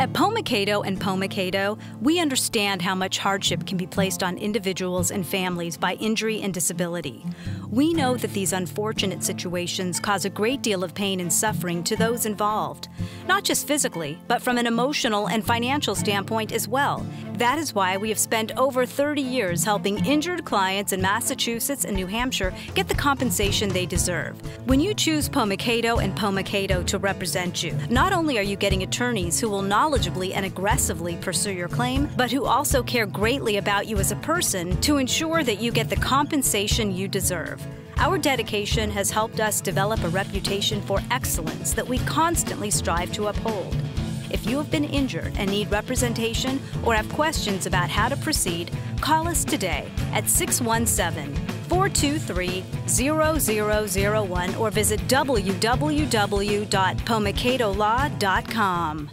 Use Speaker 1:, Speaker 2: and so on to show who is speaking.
Speaker 1: At Pomacado and Pomacado, we understand how much hardship can be placed on individuals and families by injury and disability. We know that these unfortunate situations cause a great deal of pain and suffering to those involved, not just physically, but from an emotional and financial standpoint as well. That is why we have spent over 30 years helping injured clients in Massachusetts and New Hampshire get the compensation they deserve. When you choose Pomacado and Pomacado to represent you, not only are you getting attorneys who will knowledgeably and aggressively pursue your claim, but who also care greatly about you as a person to ensure that you get the compensation you deserve. Our dedication has helped us develop a reputation for excellence that we constantly strive to uphold. If you have been injured and need representation or have questions about how to proceed, call us today at 617-423-0001 or visit www.pomacadolaw.com.